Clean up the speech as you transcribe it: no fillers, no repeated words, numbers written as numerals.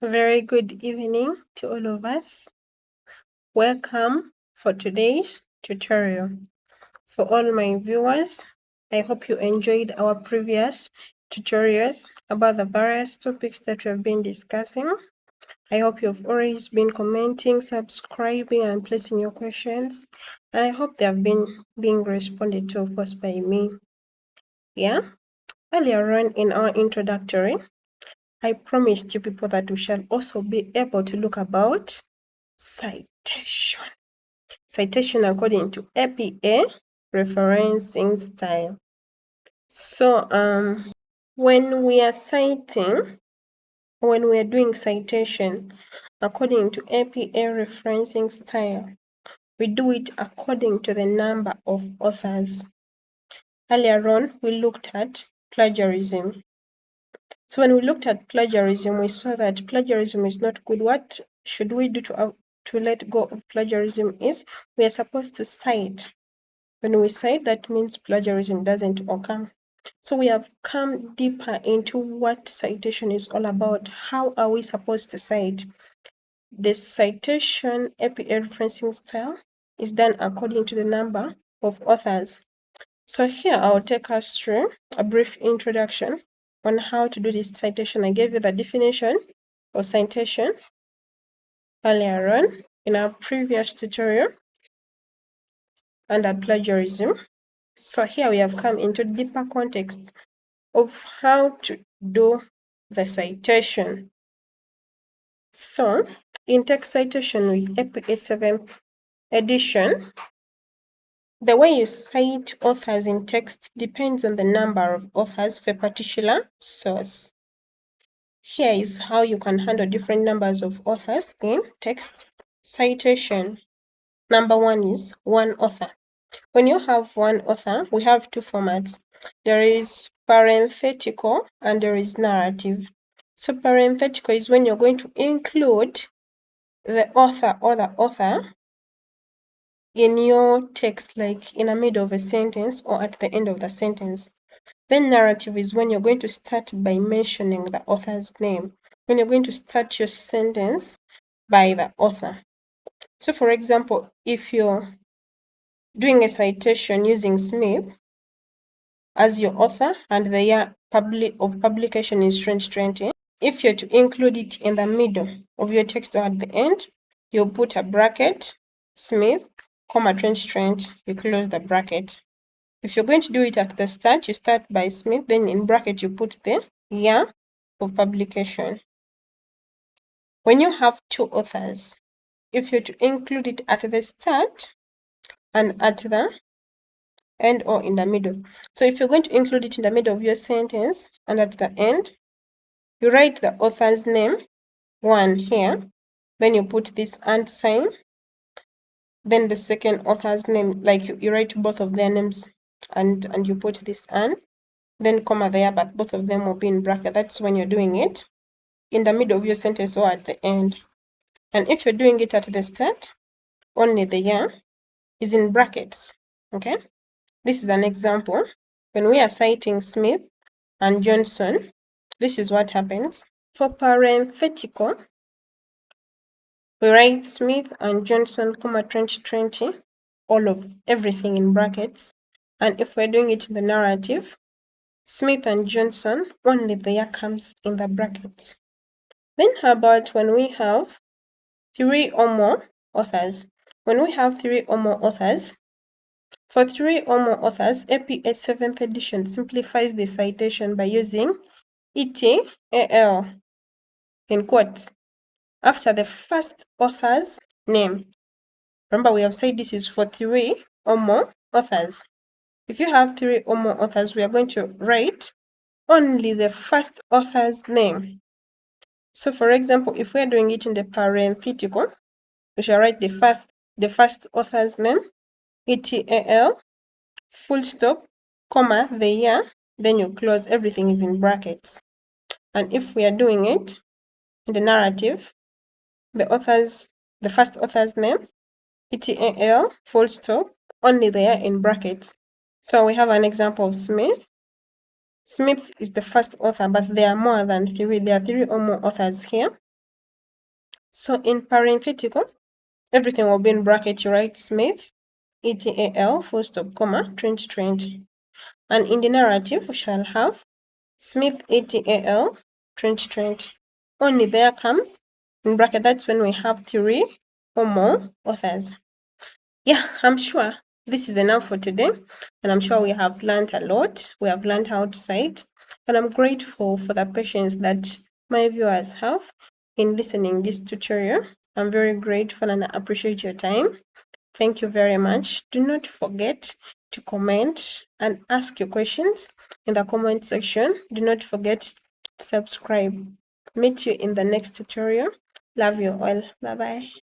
Very good evening to all of us. Welcome for today's tutorial. For all my viewers, I hope you enjoyed our previous tutorials about the various topics that we have been discussing. I hope you've always been commenting, subscribing, and placing your questions. And I hope they have been being responded to, of course, by me. Earlier on in our introductory, I promised you people that we shall also be able to look about citation. Citation according to APA referencing style. So when we are citing, when we are doing citation according to APA referencing style, we do it according to the number of authors. Earlier on, we looked at plagiarism. So when we looked at plagiarism, we saw that plagiarism is not good. What should we do to let go of plagiarism is we are supposed to cite. When we cite, that means plagiarism doesn't occur. So we have come deeper into what citation is all about. How are we supposed to cite? The citation APA referencing style is done according to the number of authors. So here I'll take us through a brief introduction on how to do this citation. I gave you the definition of citation earlier on in our previous tutorial under plagiarism. So here we have come into deeper context of how to do the citation. So in text citation with APA 7th edition, the way you cite authors in text depends on the number of authors for a particular source. Here is how you can handle different numbers of authors in text citation. Number one is one author. When you have one author, we have two formats. There is parenthetical and there is narrative. So parenthetical is when you're going to include the author or the author in your text, like in the middle of a sentence or at the end of the sentence. Then narrative is when you're going to start by mentioning the author's name, when you're going to start your sentence by the author. So for example, if you're doing a citation using Smith as your author and the year of publication is 2020, if you're to include it in the middle of your text or at the end, you'll put a bracket, Smith, comma 2020, you close the bracket. If you're going to do it at the start, you start by Smith, then in bracket you put the year of publication. When you have two authors, if you're to include it at the start and at the end or in the middle. So if you're going to include it in the middle of your sentence and at the end, you write the author's name, one here, then you put this and sign, then the second author's name, like you write both of their names and you put this and, then comma there, but both of them will be in bracket. That's when you're doing it in the middle of your sentence or at the end. And if you're doing it at the start, only the year is in brackets. Okay, this is an example. When we are citing Smith and Johnson, this is what happens. For parenthetical, we write Smith and Johnson, comma 2020, all of everything in brackets. And if we're doing it in the narrative, Smith and Johnson, only the year comes in the brackets. Then how about when we have three or more authors? When we have three or more authors, for three or more authors, APA 7th edition simplifies the citation by using ETAL in quotes after the first author's name. Remember, we have said this is for three or more authors. If you have three or more authors, we are going to write only the first author's name. So for example, if we're doing it in the parenthetical, we shall write the first author's name, ETAL, full stop, comma, the year, then you close, everything is in brackets. And if we are doing it in the narrative, the first author's name, ETAL, full stop, only the year in brackets. So we have an example of Smith. Smith is the first author, but there are more than three. There are three or more authors here. So in parenthetical, everything will be in bracket. You write Smith, ETAL, full stop, comma, 2020. And in the narrative, we shall have Smith, ETAL, 2020. Only there comes in bracket. That's when we have 3 or more authors. Yeah, I'm sure this is enough for today, and I'm sure we have learned a lot. We have learned how to cite, and I'm grateful for the patience that my viewers have in listening this tutorial. I'm very grateful and I appreciate your time. Thank you very much. Do not forget to comment and ask your questions in the comment section. Do not forget to subscribe. Meet you in the next tutorial. Love you all. Bye bye.